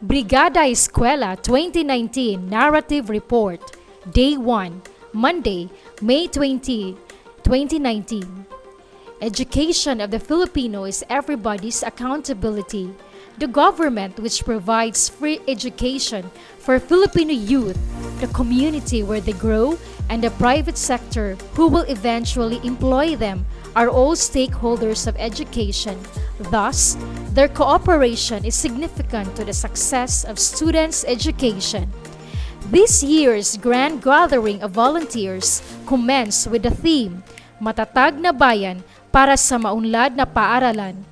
Brigada Eskwela 2019 Narrative Report, Day 1, Monday, May 20, 2019. Education of the Filipino is everybody's accountability. The government, which provides free education for Filipino youth, the community where they grow, and the private sector who will eventually employ them, are all stakeholders of education. Thus, their cooperation is significant to the success of students' education. This year's grand gathering of volunteers commenced with the theme, Matatag na Bayan para sa Maunlad na Paaralan.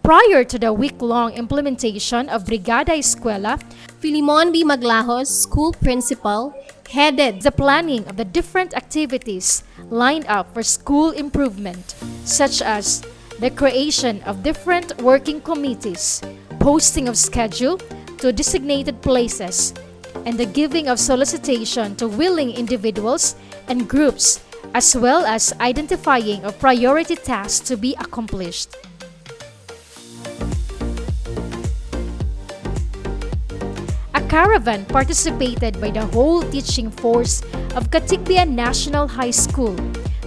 Prior to the week-long implementation of Brigada Eskwela, Filimon B. Maglahos, school principal, headed the planning of the different activities lined up for school improvement, such as the creation of different working committees, posting of schedule to designated places, and the giving of solicitation to willing individuals and groups, as well as identifying of priority tasks to be accomplished. A caravan participated by the whole teaching force of Catigbian National High School,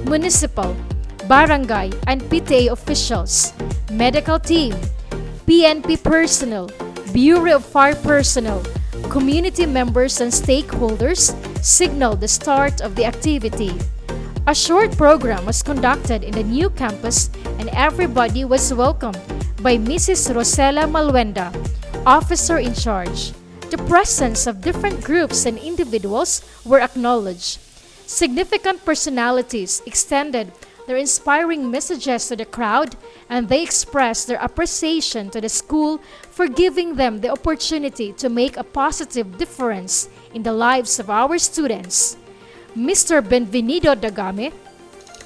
municipal, barangay, and PTA officials, medical team, PNP personnel, Bureau of Fire personnel, community members and stakeholders signaled the start of the activity. A short program was conducted in the new campus and everybody was welcomed by Mrs. Rosela Malwenda, officer in charge. The presence of different groups and individuals were acknowledged. Significant personalities extended their inspiring messages to the crowd, and they expressed their appreciation to the school for giving them the opportunity to make a positive difference in the lives of our students. Mr. Benvenido Dagame,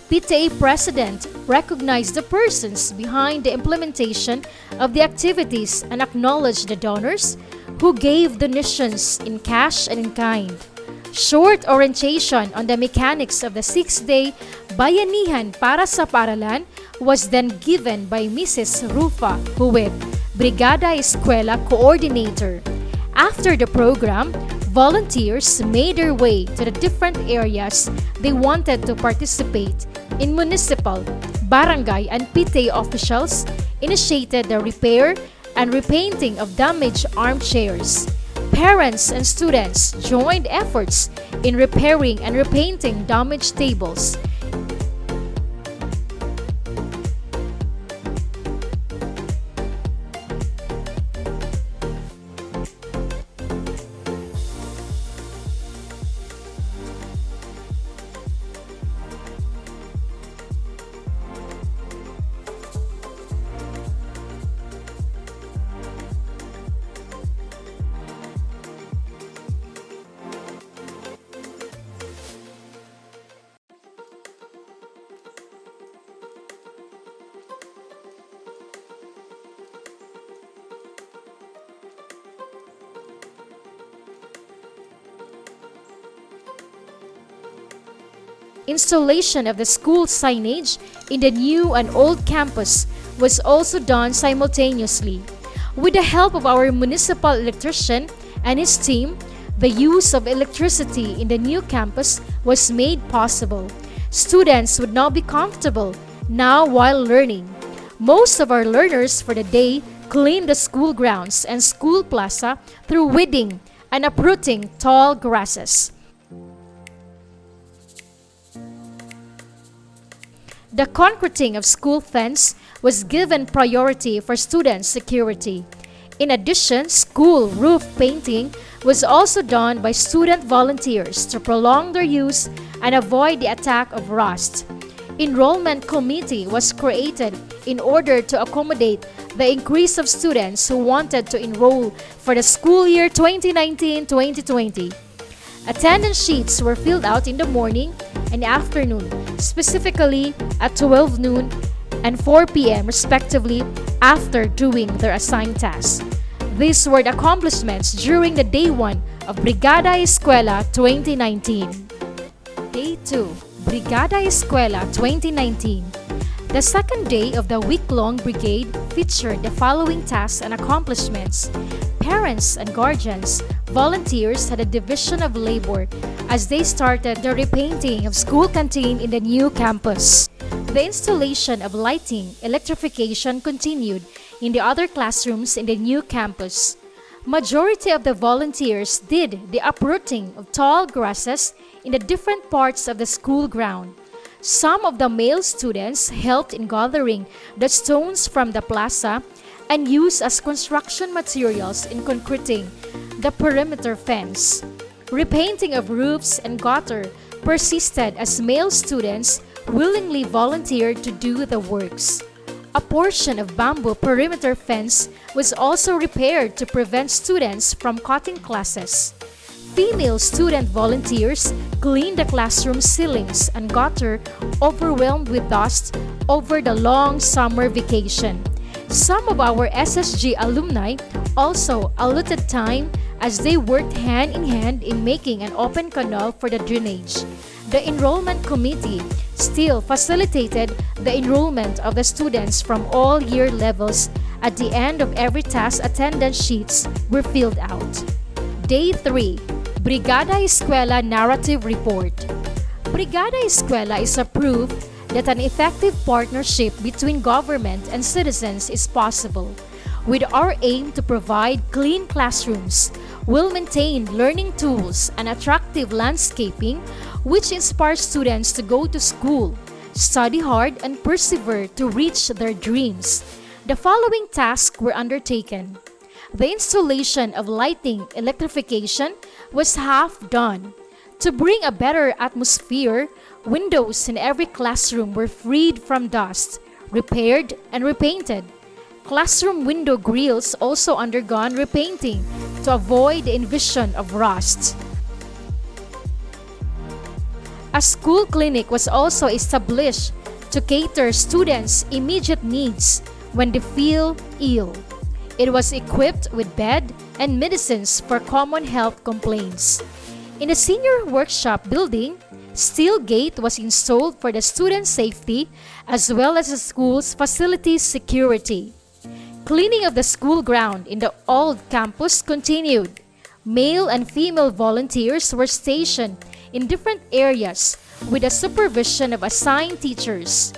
PTA President, recognized the persons behind the implementation of the activities and acknowledged the donors who gave donations in cash and in kind. Short orientation on the mechanics of the 6-day Bayanihan para sa Paaralan was then given by Mrs. Rufa Huweb, Brigada Eskwela Coordinator. After the program, volunteers made their way to the different areas they wanted to participate in. Municipal, barangay, and PTA officials initiated the repair and repainting of damaged armchairs. Parents and students joined efforts in repairing and repainting damaged tables. Installation of the school signage in the new and old campus was also done simultaneously. With the help of our municipal electrician and his team, the use of electricity in the new campus was made possible. Students would now be comfortable now while learning. Most of our learners for the day cleaned the school grounds and school plaza through weeding and uprooting tall grasses. The concreting of school fence was given priority for student security. In addition, school roof painting was also done by student volunteers to prolong their use and avoid the attack of rust. Enrollment committee was created in order to accommodate the increase of students who wanted to enroll for the school year 2019-2020. Attendance sheets were filled out in the morning and afternoon, specifically at 12 noon and 4 p.m. respectively after doing their assigned tasks. These were the accomplishments during the Day 1 of Brigada Eskwela 2019. Day 2, Brigada Eskwela 2019. The second day of the week-long brigade featured the following tasks and accomplishments. parents and guardians, volunteers had a division of labor as they started the repainting of school canteen in the new campus. The installation of lighting, electrification continued in the other classrooms in the new campus. Majority of the volunteers did the uprooting of tall grasses in the different parts of the school ground. Some of the male students helped in gathering the stones from the plaza and used as construction materials in concreting the perimeter fence. Repainting of roofs and gutter persisted as male students willingly volunteered to do the works. A portion of bamboo perimeter fence was also repaired to prevent students from cutting classes. Female student volunteers cleaned the classroom ceilings and gutter overwhelmed with dust over the long summer vacation. Some of our SSG alumni also allotted time as they worked hand in hand in making an open canal for the drainage. The enrollment committee still facilitated the enrollment of the students from all year levels. At the end of every task, attendance sheets were filled out. Day 3. Brigada Eskwela Narrative Report. Brigada Eskwela is a proof that an effective partnership between government and citizens is possible. With our aim to provide clean classrooms, well-maintained learning tools, and attractive landscaping, which inspires students to go to school, study hard, and persevere to reach their dreams. The following tasks were undertaken. The installation of lighting electrification was half done. To bring a better atmosphere, windows in every classroom were freed from dust, repaired, and repainted. Classroom window grills also undergone repainting to avoid the invasion of rust. A school clinic was also established to cater students' immediate needs when they feel ill. It was equipped with bed and medicines for common health complaints. In the senior workshop building, steel gate was installed for the student safety as well as the school's facilities security. Cleaning of the school ground in the old campus continued. Male and female volunteers were stationed in different areas with the supervision of assigned teachers.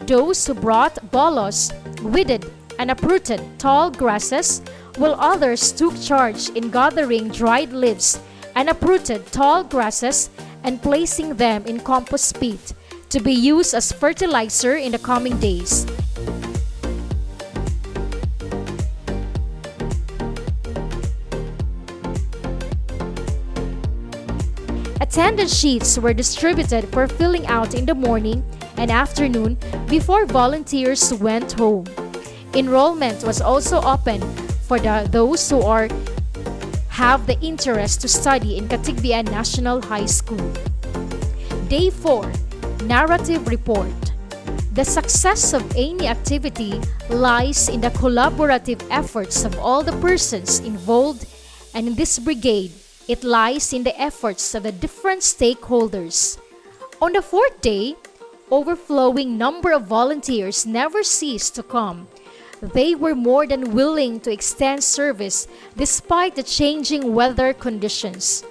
Those who brought bolos, weeded, and uprooted tall grasses, while others took charge in gathering dried leaves and uprooted tall grasses and placing them in compost pit to be used as fertilizer in the coming days. Attendance sheets were distributed for filling out in the morning and afternoon before volunteers went home. Enrollment was also open for those who have the interest to study in Catigbian National High School. Day 4. Narrative Report. The success of any activity lies in the collaborative efforts of all the persons involved, and in this brigade, it lies in the efforts of the different stakeholders. On the 4th day, overflowing number of volunteers never ceased to come. They were more than willing to extend service despite the changing weather conditions.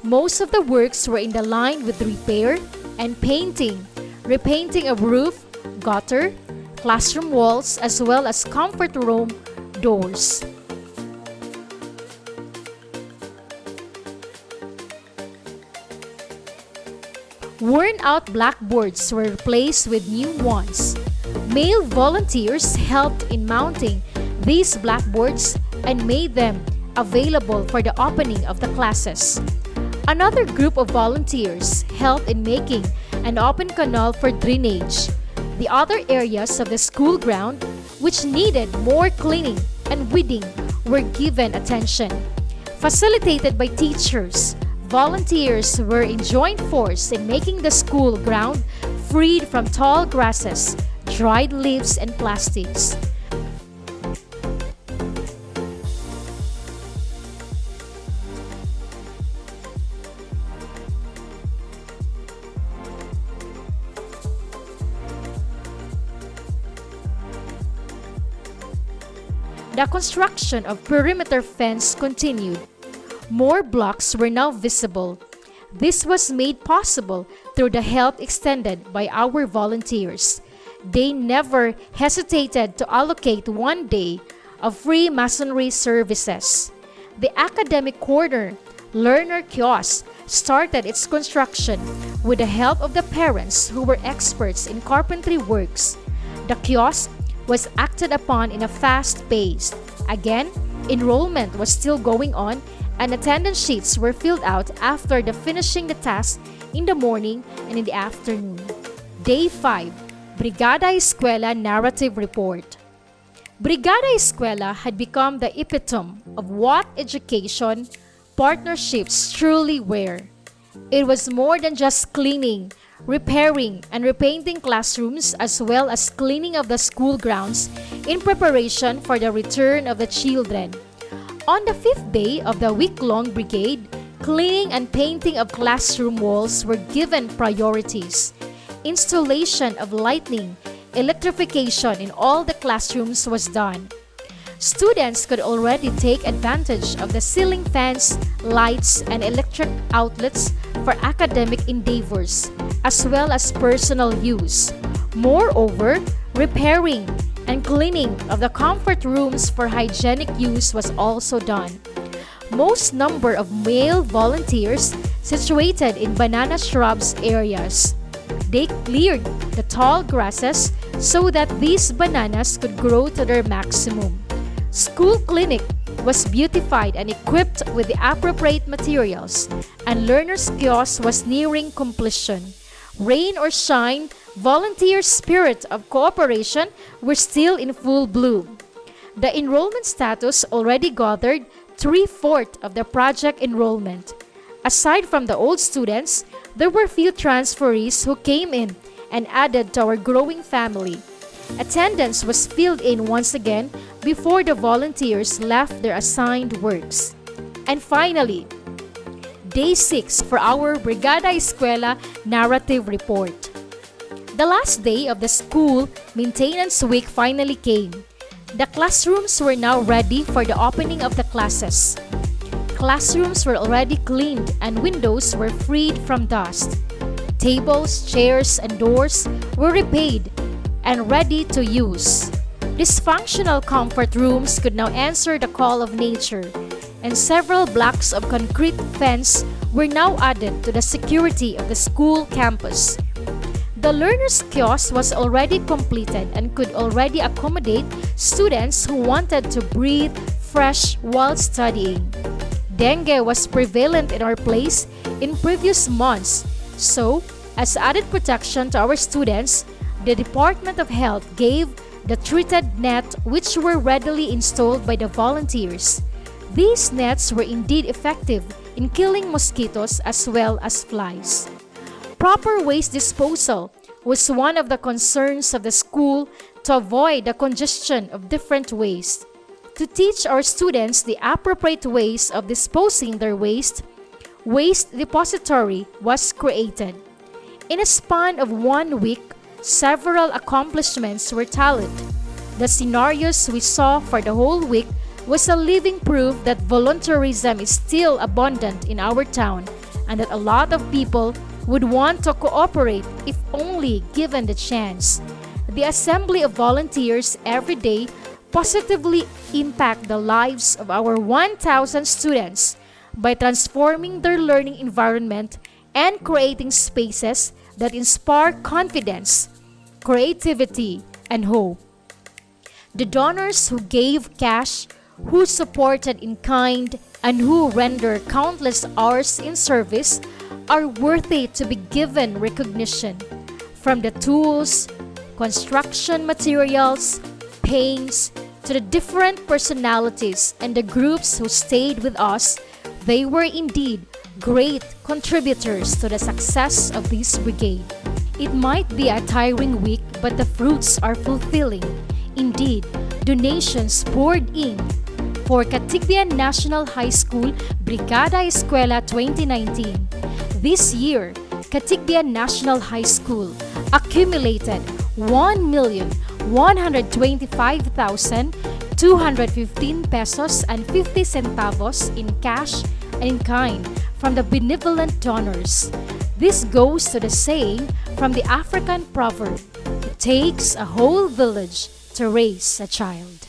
Most of the works were in the line with repair and painting, repainting of roof, gutter, classroom walls, as well as comfort room doors. Worn-out blackboards were replaced with new ones. Male volunteers helped in mounting these blackboards and made them available for the opening of the classes. Another group of volunteers helped in making an open canal for drainage. The other areas of the school ground, which needed more cleaning and weeding, were given attention. Facilitated by teachers, volunteers were in joint force in making the school ground freed from tall grasses, dried leaves, and plastics. the construction of perimeter fence continued. More blocks were now visible. This was made possible through the help extended by our volunteers. They never hesitated to allocate one day of free masonry services. The academic corner learner kiosk started its construction with the help of the parents who were experts in carpentry works. The kiosk was acted upon in a fast pace. Again, enrollment was still going on and attendance sheets were filled out after the finishing the task in the morning and in the afternoon. Day 5, Brigada Eskwela Narrative Report. Brigada Eskwela had become the epitome of what education partnerships truly were. It was more than just cleaning, repairing, and repainting classrooms as well as cleaning of the school grounds in preparation for the return of the children. On the 5th day of the week-long brigade, cleaning and painting of classroom walls were given priorities. Installation of lighting, electrification in all the classrooms was done. Students could already take advantage of the ceiling fans, lights, and electric outlets for academic endeavors, as well as personal use. Moreover, repairing and cleaning of the comfort rooms for hygienic use was also done. Most number of male volunteers situated in banana shrubs areas. They cleared the tall grasses so that these bananas could grow to their maximum. School clinic was beautified and equipped with the appropriate materials, and learners' kiosk was nearing completion. Rain or shine, volunteer spirit of cooperation were still in full bloom. The enrollment status already gathered 3/4 of the project enrollment. Aside from the old students, there were few transferees who came in and added to our growing family. Attendance was filled in once again before the volunteers left their assigned works. And finally, Day 6 for our Brigada Eskwela Narrative Report. The last day of the school maintenance week finally came. The classrooms were now ready for the opening of the classes. Classrooms were already cleaned and windows were freed from dust. Tables, chairs, and doors were repaid and ready to use. Dysfunctional comfort rooms could now answer the call of nature, and several blocks of concrete fence were now added to the security of the school campus. The learner's kiosk was already completed and could already accommodate students who wanted to breathe fresh while studying. Dengue was prevalent in our place in previous months, so as added protection to our students, the Department of Health gave the treated net which were readily installed by the volunteers. These nets were indeed effective in killing mosquitoes as well as flies. Proper waste disposal was one of the concerns of the school to avoid the congestion of different waste. To teach our students the appropriate ways of disposing their waste depository was created. In a span of 1 week, several accomplishments were tallied. The scenarios we saw for the whole week was a living proof that volunteerism is still abundant in our town and that a lot of people would want to cooperate if only given the chance. The assembly of volunteers every day positively impact the lives of our 1,000 students by transforming their learning environment and creating spaces that inspire confidence, creativity, and hope. The donors who gave cash, who supported in kind, and who rendered countless hours in service are worthy to be given recognition. From the tools, construction materials, paints, to the different personalities and the groups who stayed with us, they were indeed great contributors to the success of this brigade. It might be a tiring week, but the fruits are fulfilling. Indeed, donations poured in for Catigbian National High School Brigada Eskwela 2019. This year, Catigbian National High School accumulated 1,125,000 215 pesos and 50 centavos in cash and in kind from the benevolent donors. This goes to the saying from the African proverb, "It takes a whole village to raise a child."